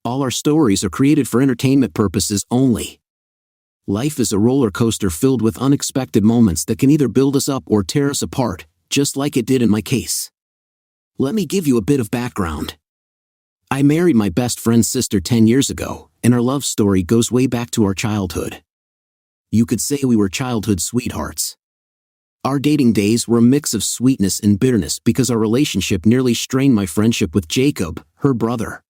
All our stories are created for entertainment purposes only. Life is a roller coaster filled with unexpected moments that can either build us up or tear us apart, just like it did in my case. Let me give you a bit of background. I married my best friend's sister 10 years ago, and our love story goes way back to our childhood. You could say we were childhood sweethearts. Our dating days were a mix of sweetness and bitterness because our relationship nearly strained my friendship with Jacob, her brother.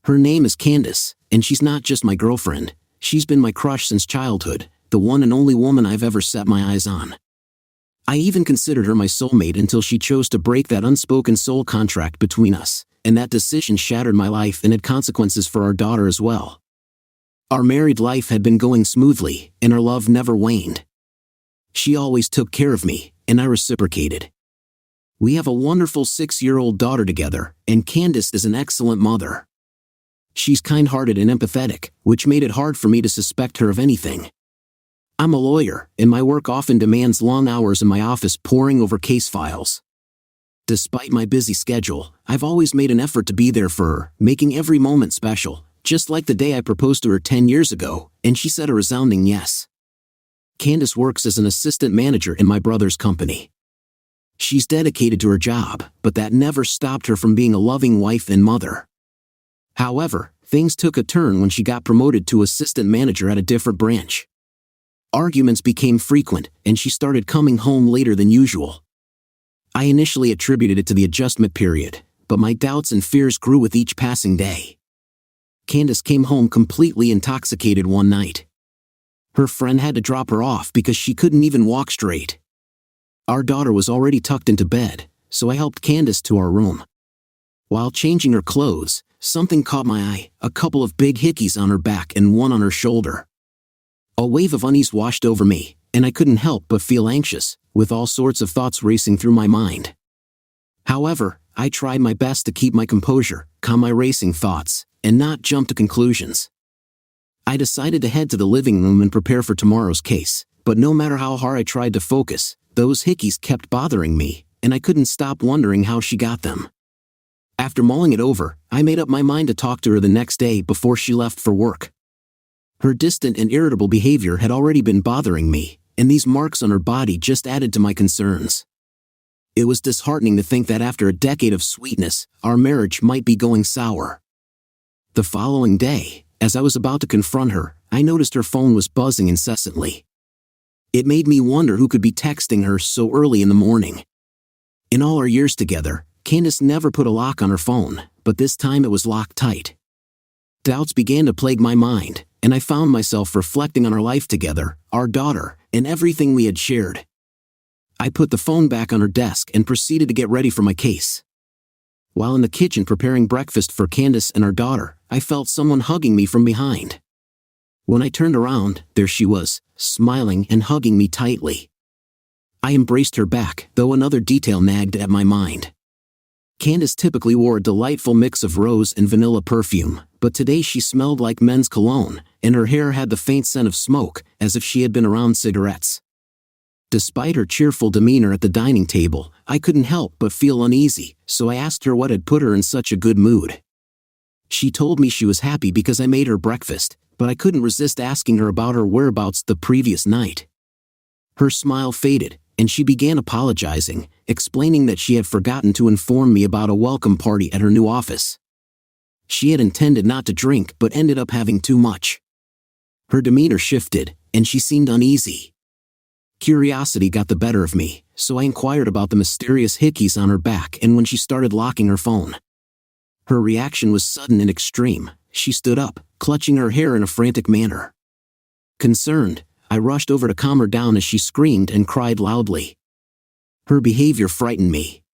Her name is Candace, and she's not just my girlfriend, she's been my crush since childhood, the one and only woman I've ever set my eyes on. I even considered her my soulmate until she chose to break that unspoken soul contract between us, and that decision shattered my life and had consequences for our daughter as well. Our married life had been going smoothly, and our love never waned. She always took care of me, and I reciprocated. We have a wonderful 6-year-old daughter together, and Candace is an excellent mother. She's kind-hearted and empathetic, which made it hard for me to suspect her of anything. I'm a lawyer, and my work often demands long hours in my office poring over case files. Despite my busy schedule, I've always made an effort to be there for her, making every moment special, just like the day I proposed to her 10 years ago, and she said a resounding yes. Candace works as an assistant manager in my brother's company. She's dedicated to her job, but that never stopped her from being a loving wife and mother. However, things took a turn when she got promoted to assistant manager at a different branch. Arguments became frequent, and she started coming home later than usual. I initially attributed it to the adjustment period, but my doubts and fears grew with each passing day. Candace came home completely intoxicated one night. Her friend had to drop her off because she couldn't even walk straight. Our daughter was already tucked into bed, so I helped Candace to our room. While changing her clothes, something caught my eye, a couple of big hickeys on her back and one on her shoulder. A wave of unease washed over me, and I couldn't help but feel anxious, with all sorts of thoughts racing through my mind. However, I tried my best to keep my composure, calm my racing thoughts, and not jump to conclusions. I decided to head to the living room and prepare for tomorrow's case, but no matter how hard I tried to focus, those hickeys kept bothering me, and I couldn't stop wondering how she got them. After mulling it over, I made up my mind to talk to her the next day before she left for work. Her distant and irritable behavior had already been bothering me, and these marks on her body just added to my concerns. It was disheartening to think that after a decade of sweetness, our marriage might be going sour. The following day, as I was about to confront her, I noticed her phone was buzzing incessantly. It made me wonder who could be texting her so early in the morning. In all our years together, Candace never put a lock on her phone, but this time it was locked tight. Doubts began to plague my mind, and I found myself reflecting on our life together, our daughter, and everything we had shared. I put the phone back on her desk and proceeded to get ready for my case. While in the kitchen preparing breakfast for Candace and our daughter, I felt someone hugging me from behind. When I turned around, there she was, smiling and hugging me tightly. I embraced her back, though another detail nagged at my mind. Candace typically wore a delightful mix of rose and vanilla perfume, but today she smelled like men's cologne, and her hair had the faint scent of smoke, as if she had been around cigarettes. Despite her cheerful demeanor at the dining table, I couldn't help but feel uneasy, so I asked her what had put her in such a good mood. She told me she was happy because I made her breakfast, but I couldn't resist asking her about her whereabouts the previous night. Her smile faded, and she began apologizing, explaining that she had forgotten to inform me about a welcome party at her new office. She had intended not to drink but ended up having too much. Her demeanor shifted, and she seemed uneasy. Curiosity got the better of me, so I inquired about the mysterious hickeys on her back and when she started locking her phone. Her reaction was sudden and extreme. She stood up, clutching her hair in a frantic manner. Concerned, I rushed over to calm her down as she screamed and cried loudly. Her behavior frightened me.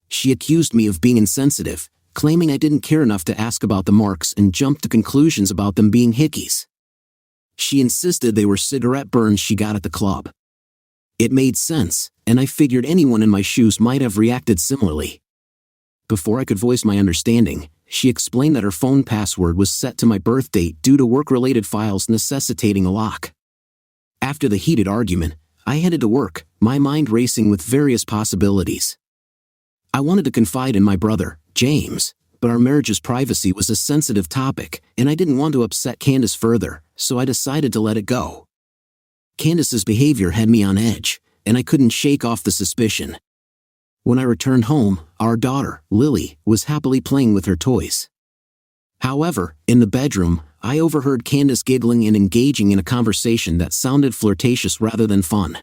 She accused me of being insensitive, claiming I didn't care enough to ask about the marks and jumped to conclusions about them being hickeys. She insisted they were cigarette burns she got at the club. It made sense, and I figured anyone in my shoes might have reacted similarly. Before I could voice my understanding, she explained that her phone password was set to my birth date due to work-related files necessitating a lock. After the heated argument, I headed to work, my mind racing with various possibilities. I wanted to confide in my brother, James, but but our marriage's privacy was a sensitive topic, and I didn't want to upset Candace further, so I decided to let it go. Candace's behavior had me on edge, and I couldn't shake off the suspicion. When I returned home, our daughter, Lily, was happily playing with her toys. However, in the bedroom, I overheard Candace giggling and engaging in a conversation that sounded flirtatious rather than fun.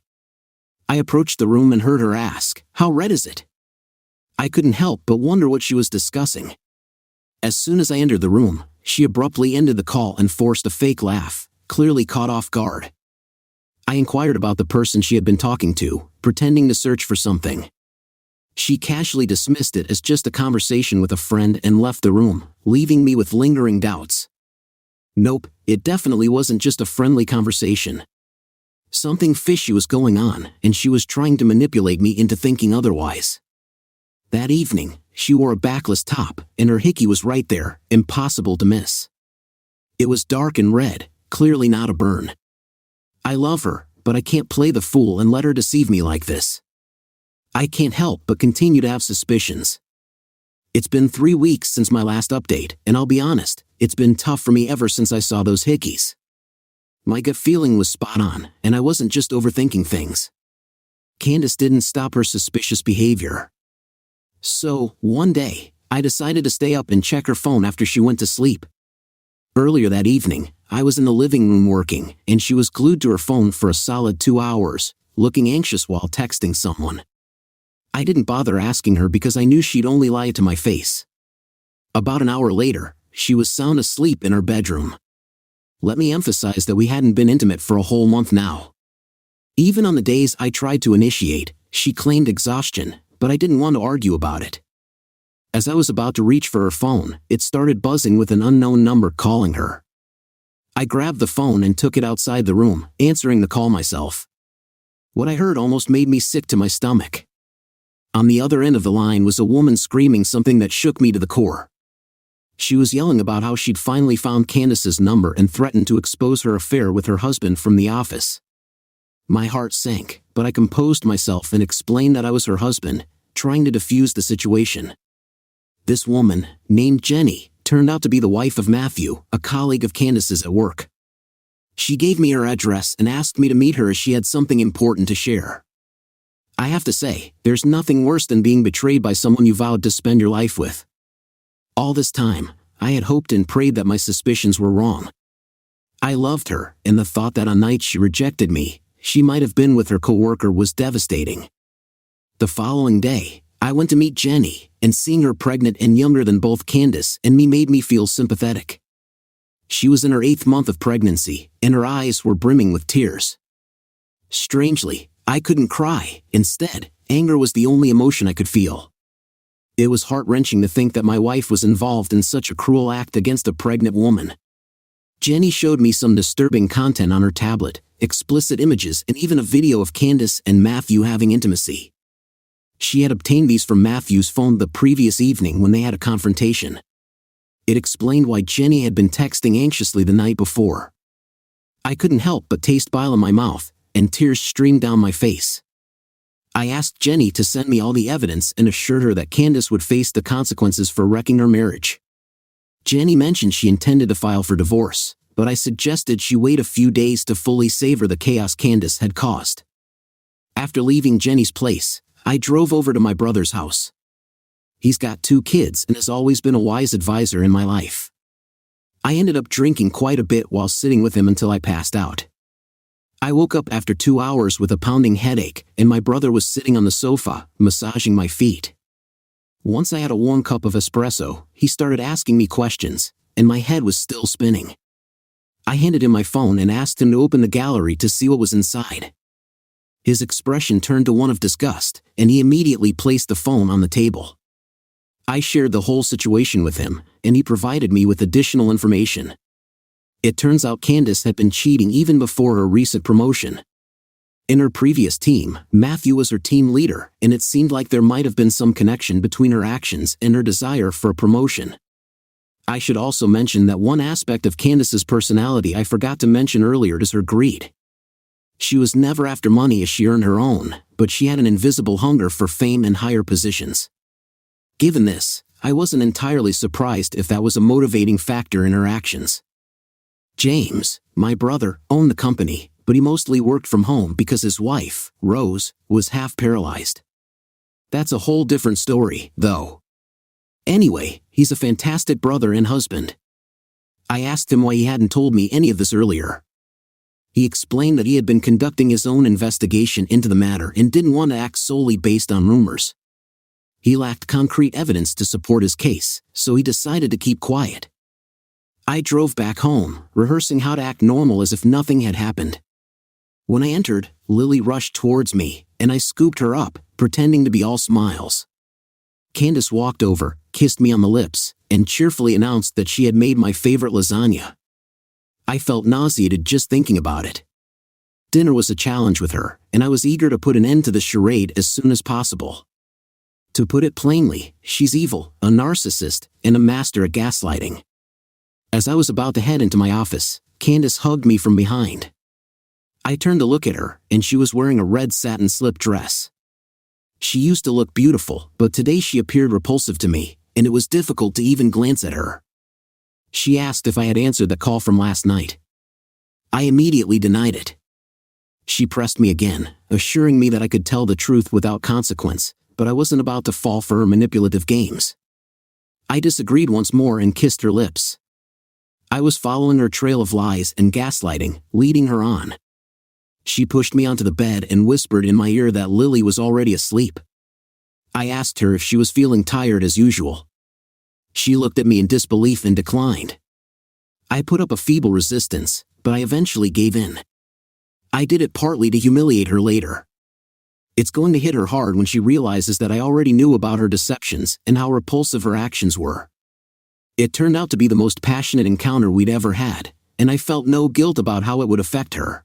I approached the room and heard her ask, "How red is it?" I couldn't help but wonder what she was discussing. As soon as I entered the room, she abruptly ended the call and forced a fake laugh, clearly caught off guard. I inquired about the person she had been talking to, pretending to search for something. She casually dismissed it as just a conversation with a friend and left the room, leaving me with lingering doubts. Nope, it definitely wasn't just a friendly conversation. Something fishy was going on, and she was trying to manipulate me into thinking otherwise. That evening, she wore a backless top, and her hickey was right there, impossible to miss. It was dark and red, clearly not a burn. I love her, but I can't play the fool and let her deceive me like this. I can't help but continue to have suspicions. It's been 3 weeks since my last update, and I'll be honest, it's been tough for me ever since I saw those hickeys. My gut feeling was spot on, and I wasn't just overthinking things. Candace didn't stop her suspicious behavior. So, one day, I decided to stay up and check her phone after she went to sleep. Earlier that evening, I was in the living room working, and she was glued to her phone for a solid 2 hours, looking anxious while texting someone. I didn't bother asking her because I knew she'd only lie to my face. About an hour later, she was sound asleep in her bedroom. Let me emphasize that we hadn't been intimate for a whole month now. Even on the days I tried to initiate, she claimed exhaustion, but I didn't want to argue about it. As I was about to reach for her phone, it started buzzing with an unknown number calling her. I grabbed the phone and took it outside the room, answering the call myself. What I heard almost made me sick to my stomach. On the other end of the line was a woman screaming something that shook me to the core. She was yelling about how she'd finally found Candace's number and threatened to expose her affair with her husband from the office. My heart sank, but I composed myself and explained that I was her husband, trying to defuse the situation. This woman, named Jenny, turned out to be the wife of Matthew, a colleague of Candace's at work. She gave me her address and asked me to meet her as she had something important to share. I have to say, there's nothing worse than being betrayed by someone you vowed to spend your life with. All this time, I had hoped and prayed that my suspicions were wrong. I loved her, and the thought that on nights she rejected me, she might have been with her coworker was devastating. The following day, I went to meet Jenny, and seeing her pregnant and younger than both Candace and me made me feel sympathetic. She was in her 8th month of pregnancy, and her eyes were brimming with tears. Strangely, I couldn't cry. Instead, anger was the only emotion I could feel. It was heart-wrenching to think that my wife was involved in such a cruel act against a pregnant woman. Jenny showed me some disturbing content on her tablet, explicit images and even a video of Candace and Matthew having intimacy. She had obtained these from Matthew's phone the previous evening when they had a confrontation. It explained why Jenny had been texting anxiously the night before. I couldn't help but taste bile in my mouth, and tears streamed down my face. I asked Jenny to send me all the evidence and assured her that Candace would face the consequences for wrecking her marriage. Jenny mentioned she intended to file for divorce, but I suggested she wait a few days to fully savor the chaos Candace had caused. After leaving Jenny's place, I drove over to my brother's house. He's got 2 kids and has always been a wise advisor in my life. I ended up drinking quite a bit while sitting with him until I passed out. I woke up after 2 hours with a pounding headache, and my brother was sitting on the sofa, massaging my feet. Once I had a warm cup of espresso, he started asking me questions, and my head was still spinning. I handed him my phone and asked him to open the gallery to see what was inside. His expression turned to one of disgust, and he immediately placed the phone on the table. I shared the whole situation with him, and he provided me with additional information. It turns out Candace had been cheating even before her recent promotion. In her previous team, Matthew was her team leader, and it seemed like there might have been some connection between her actions and her desire for a promotion. I should also mention that one aspect of Candace's personality I forgot to mention earlier is her greed. She was never after money as she earned her own, but she had an invisible hunger for fame and higher positions. Given this, I wasn't entirely surprised if that was a motivating factor in her actions. James, my brother, owned the company, but he mostly worked from home because his wife, Rose, was half paralyzed. That's a whole different story, though. Anyway, he's a fantastic brother and husband. I asked him why he hadn't told me any of this earlier. He explained that he had been conducting his own investigation into the matter and didn't want to act solely based on rumors. He lacked concrete evidence to support his case, so he decided to keep quiet. I drove back home, rehearsing how to act normal as if nothing had happened. When I entered, Lily rushed towards me, and I scooped her up, pretending to be all smiles. Candace walked over, kissed me on the lips, and cheerfully announced that she had made my favorite lasagna. I felt nauseated just thinking about it. Dinner was a challenge with her, and I was eager to put an end to the charade as soon as possible. To put it plainly, she's evil, a narcissist, and a master at gaslighting. As I was about to head into my office, Candace hugged me from behind. I turned to look at her, and she was wearing a red satin slip dress. She used to look beautiful, but today she appeared repulsive to me, and it was difficult to even glance at her. She asked if I had answered the call from last night. I immediately denied it. She pressed me again, assuring me that I could tell the truth without consequence, but I wasn't about to fall for her manipulative games. I disagreed once more and kissed her lips. I was following her trail of lies and gaslighting, leading her on. She pushed me onto the bed and whispered in my ear that Lily was already asleep. I asked her if she was feeling tired as usual. She looked at me in disbelief and declined. I put up a feeble resistance, but I eventually gave in. I did it partly to humiliate her later. It's going to hit her hard when she realizes that I already knew about her deceptions and how repulsive her actions were. It turned out to be the most passionate encounter we'd ever had, and I felt no guilt about how it would affect her.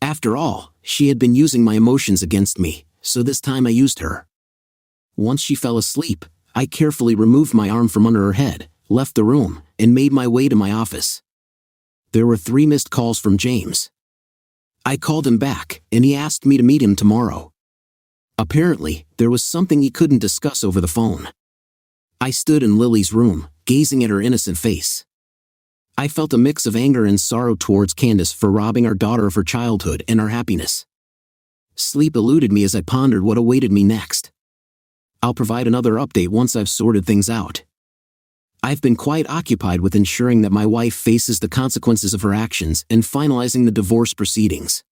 After all, she had been using my emotions against me, so this time I used her. Once she fell asleep, I carefully removed my arm from under her head, left the room, and made my way to my office. There were 3 missed calls from James. I called him back, and he asked me to meet him tomorrow. Apparently, there was something he couldn't discuss over the phone. I stood in Lily's room, gazing at her innocent face. I felt a mix of anger and sorrow towards Candace for robbing our daughter of her childhood and our happiness. Sleep eluded me as I pondered what awaited me next. I'll provide another update once I've sorted things out. I've been quite occupied with ensuring that my wife faces the consequences of her actions and finalizing the divorce proceedings.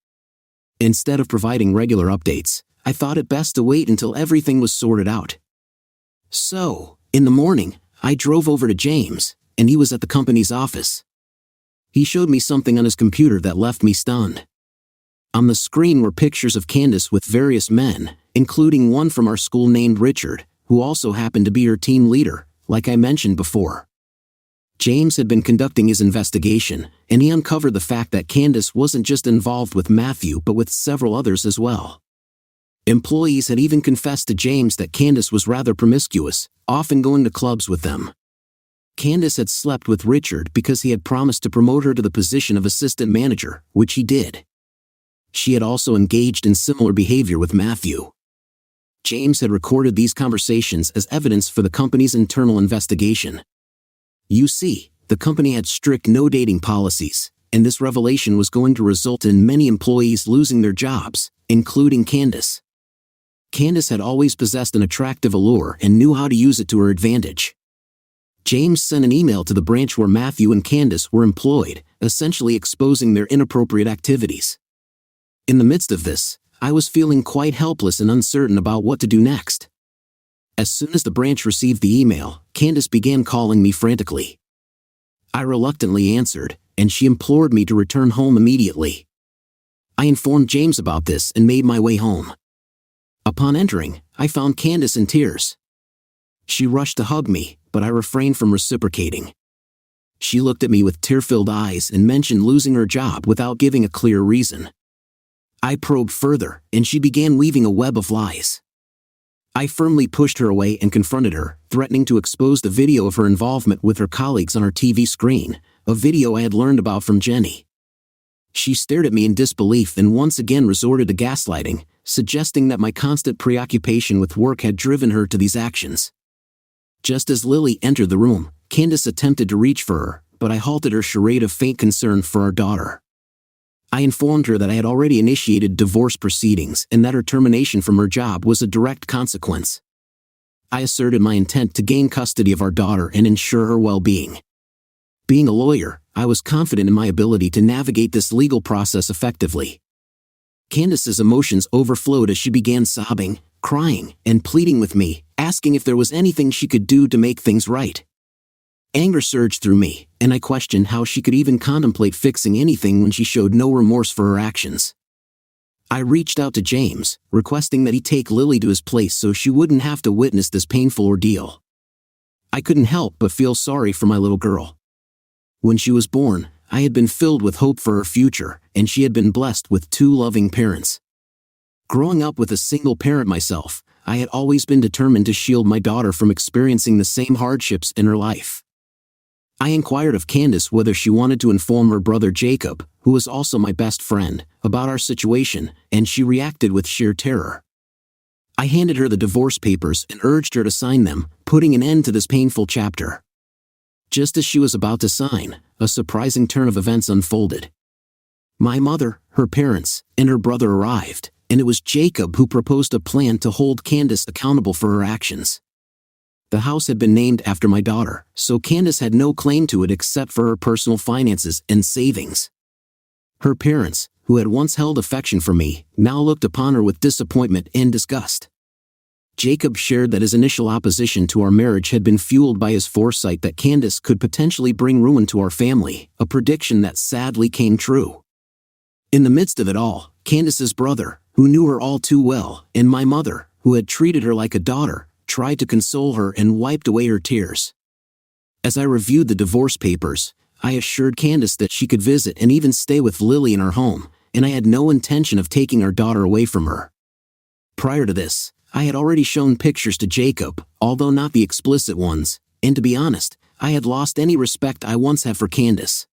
Instead of providing regular updates, I thought it best to wait until everything was sorted out. So, in the morning, I drove over to James, and he was at the company's office. He showed me something on his computer that left me stunned. On the screen were pictures of Candace with various men, including one from our school named Richard, who also happened to be her team leader, like I mentioned before. James had been conducting his investigation, and he uncovered the fact that Candace wasn't just involved with Matthew but with several others as well. Employees had even confessed to James that Candace was rather promiscuous, often going to clubs with them. Candace had slept with Richard because he had promised to promote her to the position of assistant manager, which he did. She had also engaged in similar behavior with Matthew. James had recorded these conversations as evidence for the company's internal investigation. You see, the company had strict no-dating policies, and this revelation was going to result in many employees losing their jobs, including Candace. Candace had always possessed an attractive allure and knew how to use it to her advantage. James sent an email to the branch where Matthew and Candace were employed, essentially exposing their inappropriate activities. In the midst of this, I was feeling quite helpless and uncertain about what to do next. As soon as the branch received the email, Candace began calling me frantically. I reluctantly answered, and she implored me to return home immediately. I informed James about this and made my way home. Upon entering, I found Candace in tears. She rushed to hug me, but I refrained from reciprocating. She looked at me with tear-filled eyes and mentioned losing her job without giving a clear reason. I probed further, and she began weaving a web of lies. I firmly pushed her away and confronted her, threatening to expose the video of her involvement with her colleagues on her TV screen, a video I had learned about from Jenny. She stared at me in disbelief and once again resorted to gaslighting, suggesting that my constant preoccupation with work had driven her to these actions. Just as Lily entered the room, Candace attempted to reach for her, but I halted her charade of faint concern for our daughter. I informed her that I had already initiated divorce proceedings and that her termination from her job was a direct consequence. I asserted my intent to gain custody of our daughter and ensure her well-being. Being a lawyer, I was confident in my ability to navigate this legal process effectively. Candace's emotions overflowed as she began sobbing, crying, and pleading with me, asking if there was anything she could do to make things right. Anger surged through me, and I questioned how she could even contemplate fixing anything when she showed no remorse for her actions. I reached out to James, requesting that he take Lily to his place so she wouldn't have to witness this painful ordeal. I couldn't help but feel sorry for my little girl. When she was born, I had been filled with hope for her future, and she had been blessed with 2 loving parents. Growing up with a single parent myself, I had always been determined to shield my daughter from experiencing the same hardships in her life. I inquired of Candace whether she wanted to inform her brother Jacob, who was also my best friend, about our situation, and she reacted with sheer terror. I handed her the divorce papers and urged her to sign them, putting an end to this painful chapter. Just as she was about to sign, a surprising turn of events unfolded. My mother, her parents, and her brother arrived, and it was Jacob who proposed a plan to hold Candace accountable for her actions. The house had been named after my daughter, so Candace had no claim to it except for her personal finances and savings. Her parents, who had once held affection for me, now looked upon her with disappointment and disgust. Jacob shared that his initial opposition to our marriage had been fueled by his foresight that Candace could potentially bring ruin to our family, a prediction that sadly came true. In the midst of it all, Candace's brother, who knew her all too well, and my mother, who had treated her like a daughter, tried to console her and wiped away her tears. As I reviewed the divorce papers, I assured Candace that she could visit and even stay with Lily in our home, and I had no intention of taking our daughter away from her. Prior to this, I had already shown pictures to Jacob, although not the explicit ones, and to be honest, I had lost any respect I once had for Candace.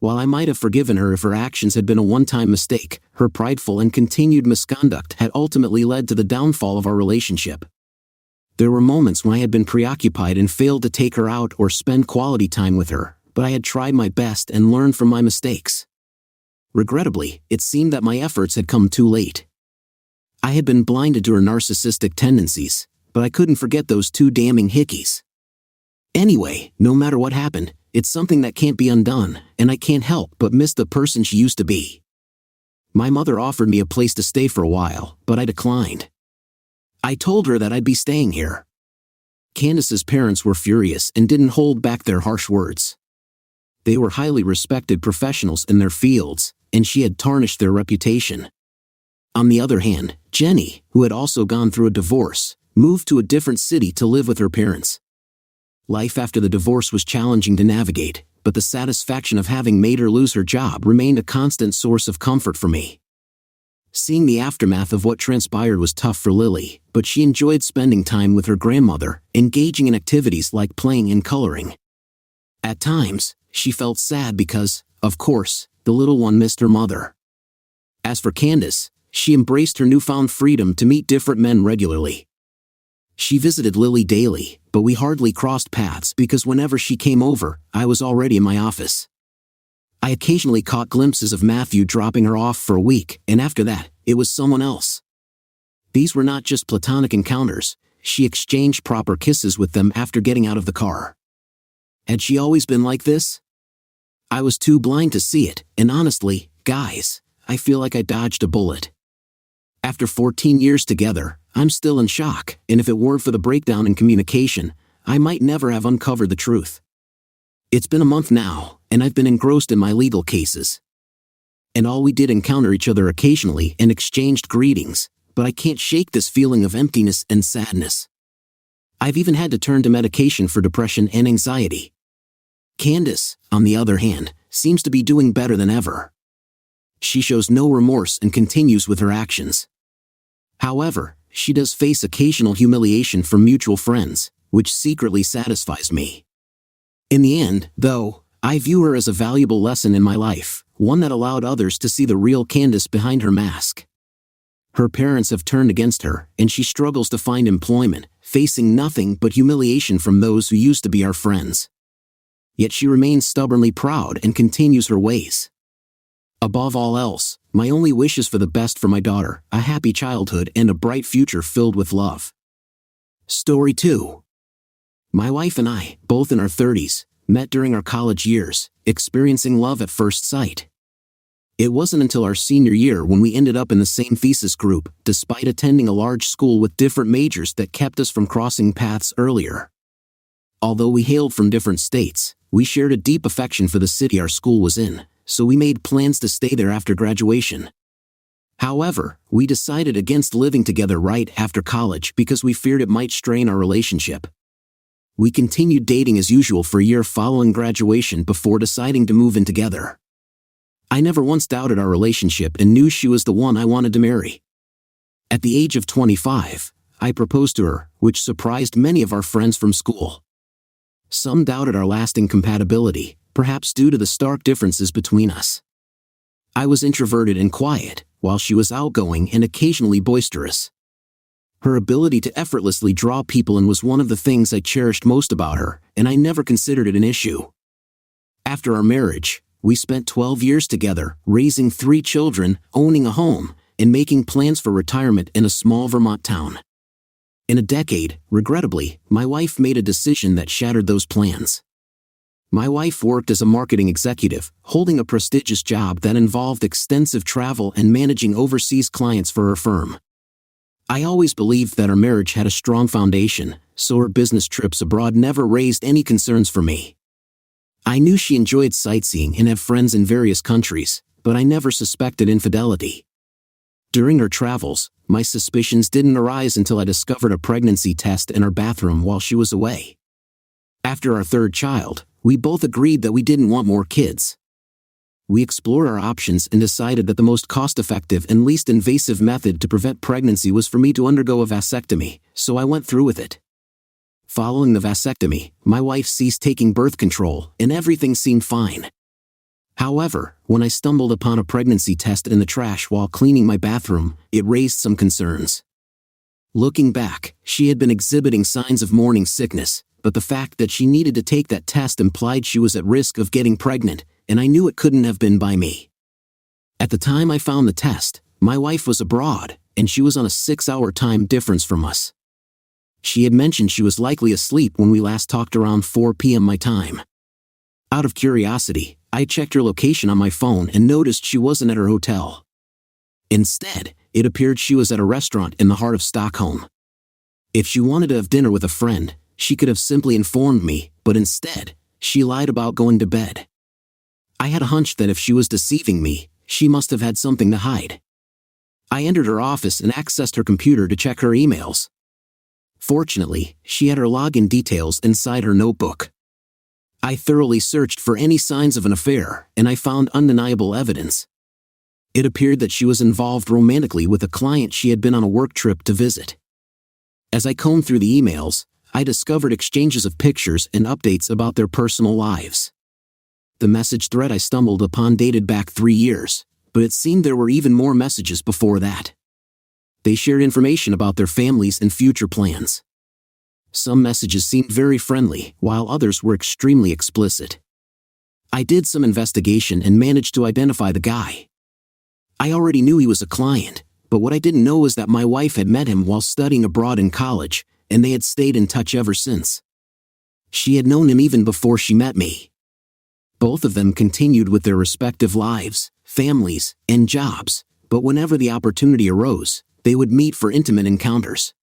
While I might have forgiven her if her actions had been a one-time mistake, her prideful and continued misconduct had ultimately led to the downfall of our relationship. There were moments when I had been preoccupied and failed to take her out or spend quality time with her, but I had tried my best and learned from my mistakes. Regrettably, it seemed that my efforts had come too late. I had been blinded to her narcissistic tendencies, but I couldn't forget those 2 damning hickeys. Anyway, no matter what happened, it's something that can't be undone, and I can't help but miss the person she used to be. My mother offered me a place to stay for a while, but I declined. I told her that I'd be staying here. Candace's parents were furious and didn't hold back their harsh words. They were highly respected professionals in their fields, and she had tarnished their reputation. On the other hand, Jenny, who had also gone through a divorce, moved to a different city to live with her parents. Life after the divorce was challenging to navigate, but the satisfaction of having made her lose her job remained a constant source of comfort for me. Seeing the aftermath of what transpired was tough for Lily, but she enjoyed spending time with her grandmother, engaging in activities like playing and coloring. At times, she felt sad because, of course, the little one missed her mother. As for Candace, she embraced her newfound freedom to meet different men regularly. She visited Lily daily, but we hardly crossed paths because whenever she came over, I was already in my office. I occasionally caught glimpses of Matthew dropping her off for a week, and after that, it was someone else. These were not just platonic encounters, she exchanged proper kisses with them after getting out of the car. Had she always been like this? I was too blind to see it, and honestly, guys, I feel like I dodged a bullet. After 14 years together, I'm still in shock, and if it weren't for the breakdown in communication, I might never have uncovered the truth. It's been a month now, and I've been engrossed in my legal cases. And all we did encounter each other occasionally and exchanged greetings, but I can't shake this feeling of emptiness and sadness. I've even had to turn to medication for depression and anxiety. Candace, on the other hand, seems to be doing better than ever. She shows no remorse and continues with her actions. However, she does face occasional humiliation from mutual friends, which secretly satisfies me. In the end, though, I view her as a valuable lesson in my life, one that allowed others to see the real Candace behind her mask. Her parents have turned against her, and she struggles to find employment, facing nothing but humiliation from those who used to be our friends. Yet she remains stubbornly proud and continues her ways. Above all else, my only wish is for the best for my daughter, a happy childhood and a bright future filled with love. Story 2. My wife and I, both in our 30s, met during our college years, experiencing love at first sight. It wasn't until our senior year when we ended up in the same thesis group, despite attending a large school with different majors that kept us from crossing paths earlier. Although we hailed from different states, we shared a deep affection for the city our school was in, so we made plans to stay there after graduation. However, we decided against living together right after college because we feared it might strain our relationship. We continued dating as usual for a year following graduation before deciding to move in together. I never once doubted our relationship and knew she was the one I wanted to marry. At the age of 25, I proposed to her, which surprised many of our friends from school. Some doubted our lasting compatibility, perhaps due to the stark differences between us. I was introverted and quiet, while she was outgoing and occasionally boisterous. Her ability to effortlessly draw people in was one of the things I cherished most about her, and I never considered it an issue. After our marriage, we spent 12 years together, raising 3 children, owning a home, and making plans for retirement in a small Vermont town. In a decade, regrettably, my wife made a decision that shattered those plans. My wife worked as a marketing executive, holding a prestigious job that involved extensive travel and managing overseas clients for her firm. I always believed that our marriage had a strong foundation, so her business trips abroad never raised any concerns for me. I knew she enjoyed sightseeing and had friends in various countries, but I never suspected infidelity. During her travels, my suspicions didn't arise until I discovered a pregnancy test in our bathroom while she was away. After our 3rd child, we both agreed that we didn't want more kids. We explored our options and decided that the most cost-effective and least invasive method to prevent pregnancy was for me to undergo a vasectomy, so I went through with it. Following the vasectomy, my wife ceased taking birth control, and everything seemed fine. However, when I stumbled upon a pregnancy test in the trash while cleaning my bathroom, it raised some concerns. Looking back, she had been exhibiting signs of morning sickness, but the fact that she needed to take that test implied she was at risk of getting pregnant, and I knew it couldn't have been by me. At the time I found the test, my wife was abroad, and she was on a 6-hour time difference from us. She had mentioned she was likely asleep when we last talked around 4 p.m. my time. Out of curiosity, I checked her location on my phone and noticed she wasn't at her hotel. Instead, it appeared she was at a restaurant in the heart of Stockholm. If she wanted to have dinner with a friend, she could have simply informed me, but instead, she lied about going to bed. I had a hunch that if she was deceiving me, she must have had something to hide. I entered her office and accessed her computer to check her emails. Fortunately, she had her login details inside her notebook. I thoroughly searched for any signs of an affair, and I found undeniable evidence. It appeared that she was involved romantically with a client she had been on a work trip to visit. As I combed through the emails, I discovered exchanges of pictures and updates about their personal lives. The message thread I stumbled upon dated back 3 years, but it seemed there were even more messages before that. They shared information about their families and future plans. Some messages seemed very friendly, while others were extremely explicit. I did some investigation and managed to identify the guy. I already knew he was a client, but what I didn't know was that my wife had met him while studying abroad in college, and they had stayed in touch ever since. She had known him even before she met me. Both of them continued with their respective lives, families, and jobs, but whenever the opportunity arose, they would meet for intimate encounters.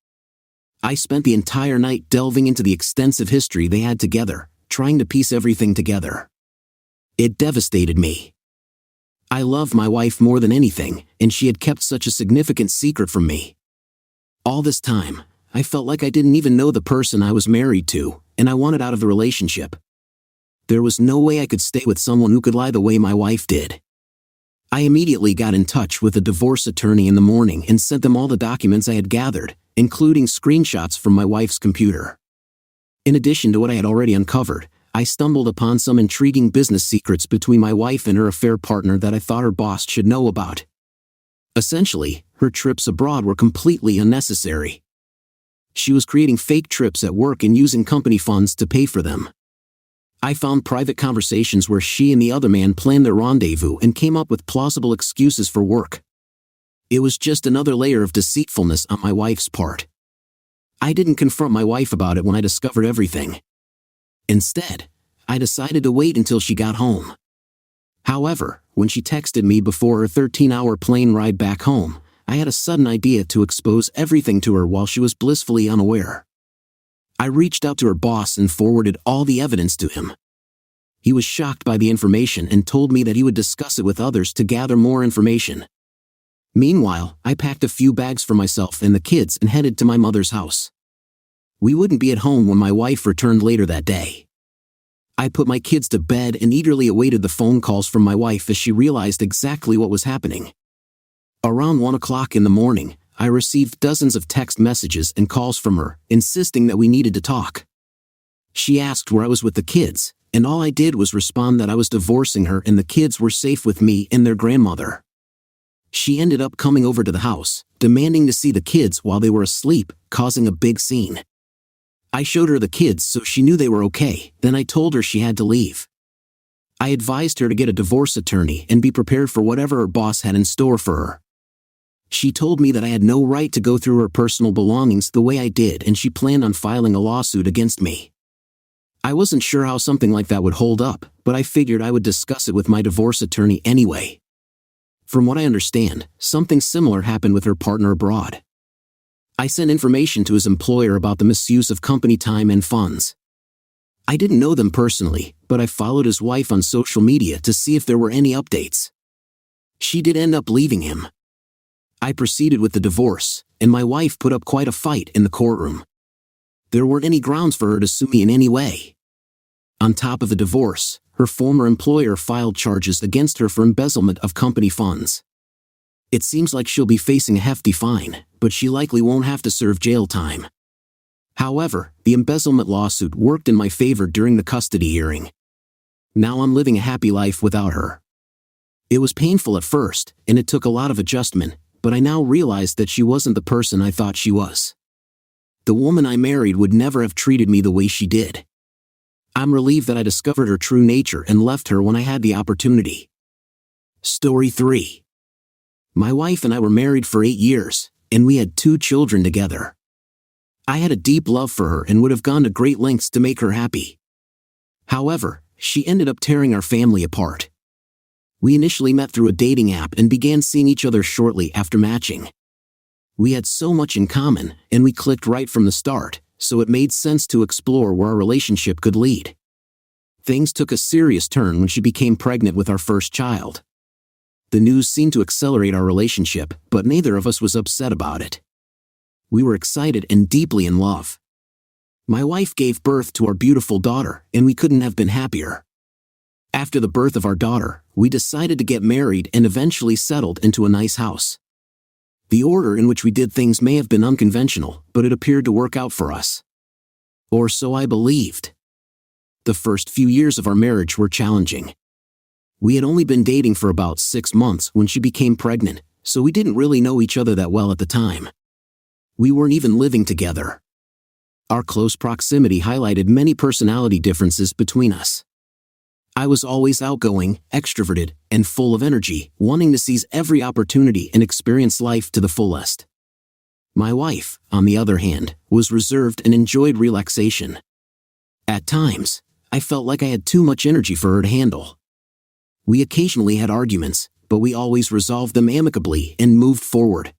I spent the entire night delving into the extensive history they had together, trying to piece everything together. It devastated me. I loved my wife more than anything, and she had kept such a significant secret from me. All this time, I felt like I didn't even know the person I was married to, and I wanted out of the relationship. There was no way I could stay with someone who could lie the way my wife did. I immediately got in touch with a divorce attorney in the morning and sent them all the documents I had gathered, including screenshots from my wife's computer. In addition to what I had already uncovered, I stumbled upon some intriguing business secrets between my wife and her affair partner that I thought her boss should know about. Essentially, her trips abroad were completely unnecessary. She was creating fake trips at work and using company funds to pay for them. I found private conversations where she and the other man planned their rendezvous and came up with plausible excuses for work. It was just another layer of deceitfulness on my wife's part. I didn't confront my wife about it when I discovered everything. Instead, I decided to wait until she got home. However, when she texted me before her 13-hour plane ride back home, I had a sudden idea to expose everything to her while she was blissfully unaware. I reached out to her boss and forwarded all the evidence to him. He was shocked by the information and told me that he would discuss it with others to gather more information. Meanwhile, I packed a few bags for myself and the kids and headed to my mother's house. We wouldn't be at home when my wife returned later that day. I put my kids to bed and eagerly awaited the phone calls from my wife as she realized exactly what was happening. Around 1 o'clock in the morning, I received dozens of text messages and calls from her, insisting that we needed to talk. She asked where I was with the kids, and all I did was respond that I was divorcing her and the kids were safe with me and their grandmother. She ended up coming over to the house, demanding to see the kids while they were asleep, causing a big scene. I showed her the kids so she knew they were okay, then I told her she had to leave. I advised her to get a divorce attorney and be prepared for whatever her boss had in store for her. She told me that I had no right to go through her personal belongings the way I did and she planned on filing a lawsuit against me. I wasn't sure how something like that would hold up, but I figured I would discuss it with my divorce attorney anyway. From what I understand, something similar happened with her partner abroad. I sent information to his employer about the misuse of company time and funds. I didn't know them personally, but I followed his wife on social media to see if there were any updates. She did end up leaving him. I proceeded with the divorce, and my wife put up quite a fight in the courtroom. There weren't any grounds for her to sue me in any way. On top of the divorce, her former employer filed charges against her for embezzlement of company funds. It seems like she'll be facing a hefty fine, but she likely won't have to serve jail time. However, the embezzlement lawsuit worked in my favor during the custody hearing. Now I'm living a happy life without her. It was painful at first, and it took a lot of adjustment, but I now realized that she wasn't the person I thought she was. The woman I married would never have treated me the way she did. I'm relieved that I discovered her true nature and left her when I had the opportunity. Story 3. My wife and I were married for 8 years, and we had 2 children together. I had a deep love for her and would have gone to great lengths to make her happy. However, she ended up tearing our family apart. We initially met through a dating app and began seeing each other shortly after matching. We had so much in common, and we clicked right from the start, so it made sense to explore where our relationship could lead. Things took a serious turn when she became pregnant with our first child. The news seemed to accelerate our relationship, but neither of us was upset about it. We were excited and deeply in love. My wife gave birth to our beautiful daughter, and we couldn't have been happier. After the birth of our daughter, we decided to get married and eventually settled into a nice house. The order in which we did things may have been unconventional, but it appeared to work out for us. Or so I believed. The first few years of our marriage were challenging. We had only been dating for about 6 months when she became pregnant, so we didn't really know each other that well at the time. We weren't even living together. Our close proximity highlighted many personality differences between us. I was always outgoing, extroverted, and full of energy, wanting to seize every opportunity and experience life to the fullest. My wife, on the other hand, was reserved and enjoyed relaxation. At times, I felt like I had too much energy for her to handle. We occasionally had arguments, but we always resolved them amicably and moved forward.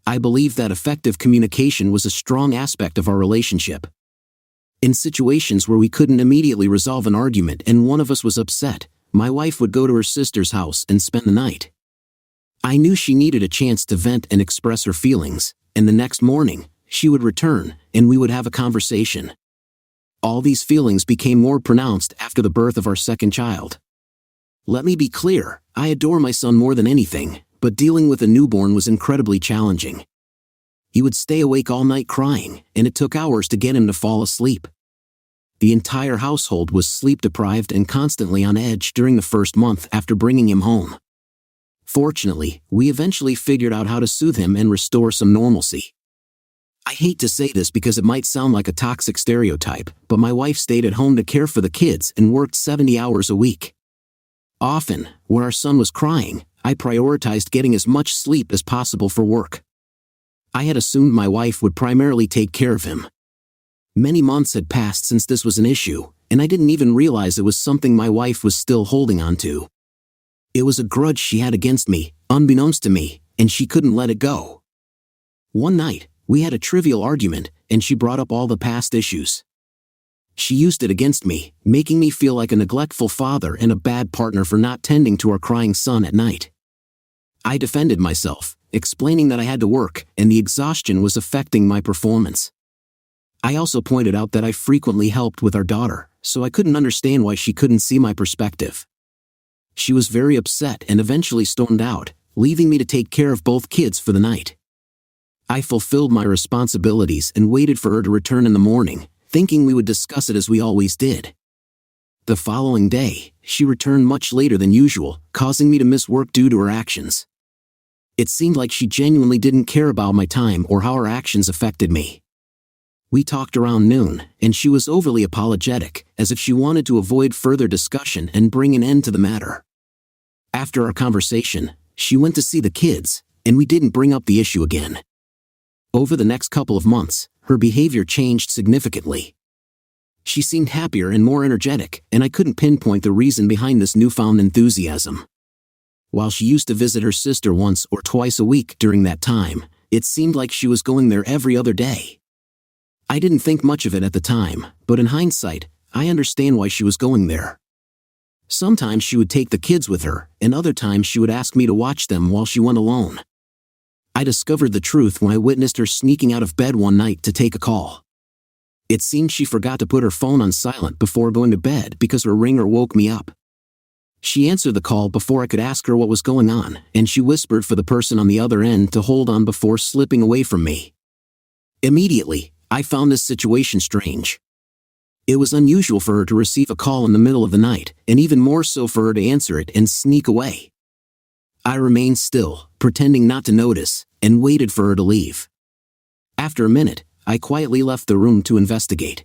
I believe that effective communication was a strong aspect of our relationship. In situations where we couldn't immediately resolve an argument and one of us was upset, my wife would go to her sister's house and spend the night. I knew she needed a chance to vent and express her feelings, and the next morning, she would return, and we would have a conversation. All these feelings became more pronounced after the birth of our second child. Let me be clear, I adore my son more than anything, but dealing with a newborn was incredibly challenging. He would stay awake all night crying, and it took hours to get him to fall asleep. The entire household was sleep-deprived and constantly on edge during the first month after bringing him home. Fortunately, we eventually figured out how to soothe him and restore some normalcy. I hate to say this because it might sound like a toxic stereotype, but my wife stayed at home to care for the kids and worked 70 hours a week. Often, when our son was crying, I prioritized getting as much sleep as possible for work. I had assumed my wife would primarily take care of him. Many months had passed since this was an issue, and I didn't even realize it was something my wife was still holding on to. It was a grudge she had against me, unbeknownst to me, and she couldn't let it go. One night, we had a trivial argument, and she brought up all the past issues. She used it against me, making me feel like a neglectful father and a bad partner for not tending to our crying son at night. I defended myself, explaining that I had to work, and the exhaustion was affecting my performance. I also pointed out that I frequently helped with our daughter, so I couldn't understand why she couldn't see my perspective. She was very upset and eventually stormed out, leaving me to take care of both kids for the night. I fulfilled my responsibilities and waited for her to return in the morning, thinking we would discuss it as we always did. The following day, she returned much later than usual, causing me to miss work due to her actions. It seemed like she genuinely didn't care about my time or how her actions affected me. We talked around noon, and she was overly apologetic, as if she wanted to avoid further discussion and bring an end to the matter. After our conversation, she went to see the kids, and we didn't bring up the issue again. Over the next couple of months, her behavior changed significantly. She seemed happier and more energetic, and I couldn't pinpoint the reason behind this newfound enthusiasm. While she used to visit her sister once or twice a week during that time, it seemed like she was going there every other day. I didn't think much of it at the time, but in hindsight, I understand why she was going there. Sometimes she would take the kids with her, and other times she would ask me to watch them while she went alone. I discovered the truth when I witnessed her sneaking out of bed one night to take a call. It seemed she forgot to put her phone on silent before going to bed because her ringer woke me up. She answered the call before I could ask her what was going on, and she whispered for the person on the other end to hold on before slipping away from me. Immediately, I found this situation strange. It was unusual for her to receive a call in the middle of the night, and even more so for her to answer it and sneak away. I remained still, pretending not to notice, and waited for her to leave. After a minute, I quietly left the room to investigate.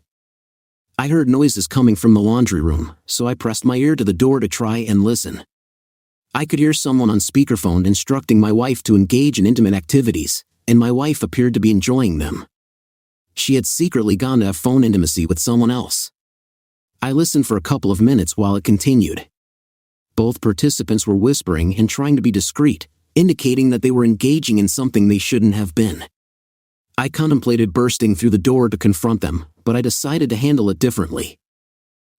I heard noises coming from the laundry room, so I pressed my ear to the door to try and listen. I could hear someone on speakerphone instructing my wife to engage in intimate activities, and my wife appeared to be enjoying them. She had secretly gone to have phone intimacy with someone else. I listened for a couple of minutes while it continued. Both participants were whispering and trying to be discreet, indicating that they were engaging in something they shouldn't have been. I contemplated bursting through the door to confront them, but I decided to handle it differently.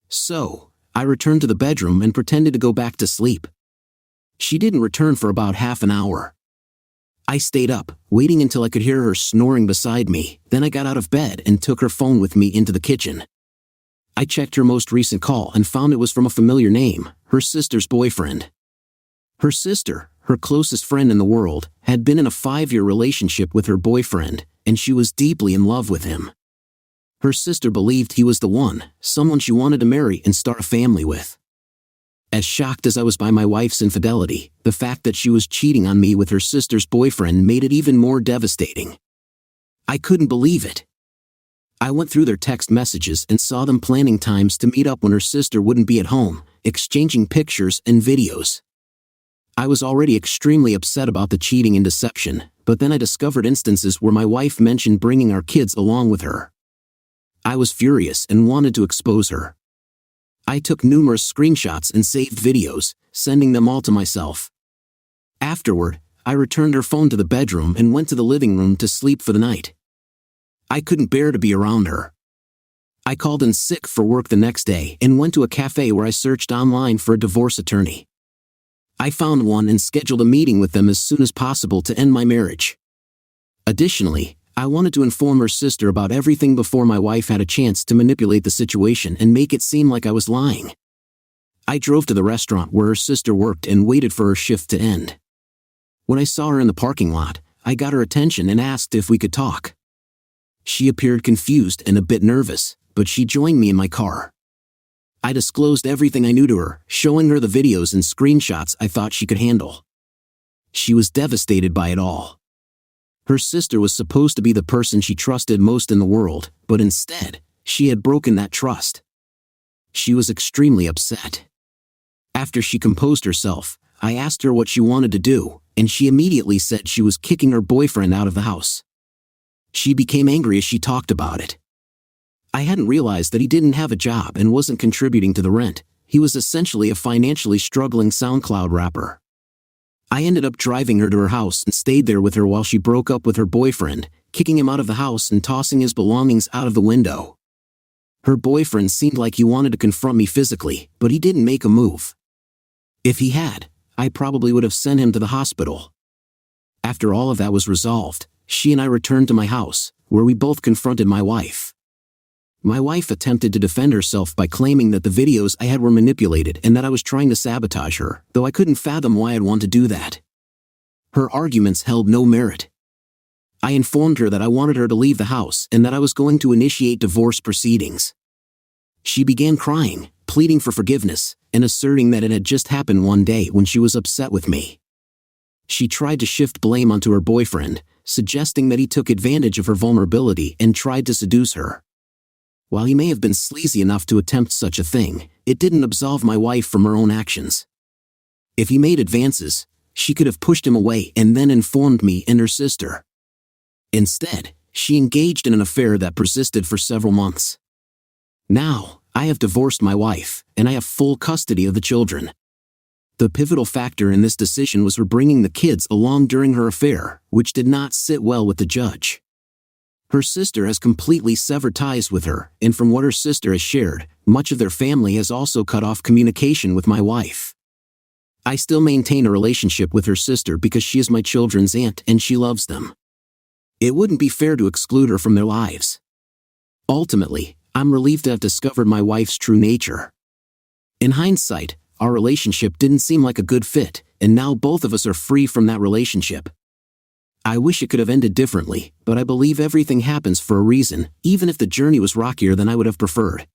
So, I returned to the bedroom and pretended to go back to sleep. She didn't return for about half an hour. I stayed up, waiting until I could hear her snoring beside me, then I got out of bed and took her phone with me into the kitchen. I checked her most recent call and found it was from a familiar name, her sister's boyfriend. Her sister, her closest friend in the world, had been in a 5-year relationship with her boyfriend, and she was deeply in love with him. Her sister believed he was the one, someone she wanted to marry and start a family with. As shocked as I was by my wife's infidelity, the fact that she was cheating on me with her sister's boyfriend made it even more devastating. I couldn't believe it. I went through their text messages and saw them planning times to meet up when her sister wouldn't be at home, exchanging pictures and videos. I was already extremely upset about the cheating and deception, but then I discovered instances where my wife mentioned bringing our kids along with her. I was furious and wanted to expose her. I took numerous screenshots and saved videos, sending them all to myself. Afterward, I returned her phone to the bedroom and went to the living room to sleep for the night. I couldn't bear to be around her. I called in sick for work the next day and went to a cafe where I searched online for a divorce attorney. I found one and scheduled a meeting with them as soon as possible to end my marriage. Additionally, I wanted to inform her sister about everything before my wife had a chance to manipulate the situation and make it seem like I was lying. I drove to the restaurant where her sister worked and waited for her shift to end. When I saw her in the parking lot, I got her attention and asked if we could talk. She appeared confused and a bit nervous, but she joined me in my car. I disclosed everything I knew to her, showing her the videos and screenshots I thought she could handle. She was devastated by it all. Her sister was supposed to be the person she trusted most in the world, but instead, she had broken that trust. She was extremely upset. After she composed herself, I asked her what she wanted to do, and she immediately said she was kicking her boyfriend out of the house. She became angry as she talked about it. I hadn't realized that he didn't have a job and wasn't contributing to the rent. He was essentially a financially struggling SoundCloud rapper. I ended up driving her to her house and stayed there with her while she broke up with her boyfriend, kicking him out of the house and tossing his belongings out of the window. Her boyfriend seemed like he wanted to confront me physically, but he didn't make a move. If he had, I probably would have sent him to the hospital. After all of that was resolved, she and I returned to my house, where we both confronted my wife. My wife attempted to defend herself by claiming that the videos I had were manipulated and that I was trying to sabotage her, though I couldn't fathom why I'd want to do that. Her arguments held no merit. I informed her that I wanted her to leave the house and that I was going to initiate divorce proceedings. She began crying, pleading for forgiveness, and asserting that it had just happened one day when she was upset with me. She tried to shift blame onto her boyfriend, suggesting that he took advantage of her vulnerability and tried to seduce her. While he may have been sleazy enough to attempt such a thing, it didn't absolve my wife from her own actions. If he made advances, she could have pushed him away and then informed me and her sister. Instead, she engaged in an affair that persisted for several months. Now, I have divorced my wife, and I have full custody of the children. The pivotal factor in this decision was her bringing the kids along during her affair, which did not sit well with the judge. Her sister has completely severed ties with her, and from what her sister has shared, much of their family has also cut off communication with my wife. I still maintain a relationship with her sister because she is my children's aunt and she loves them. It wouldn't be fair to exclude her from their lives. Ultimately, I'm relieved to have discovered my wife's true nature. In hindsight, our relationship didn't seem like a good fit, and now both of us are free from that relationship. I wish it could have ended differently, but I believe everything happens for a reason, even if the journey was rockier than I would have preferred.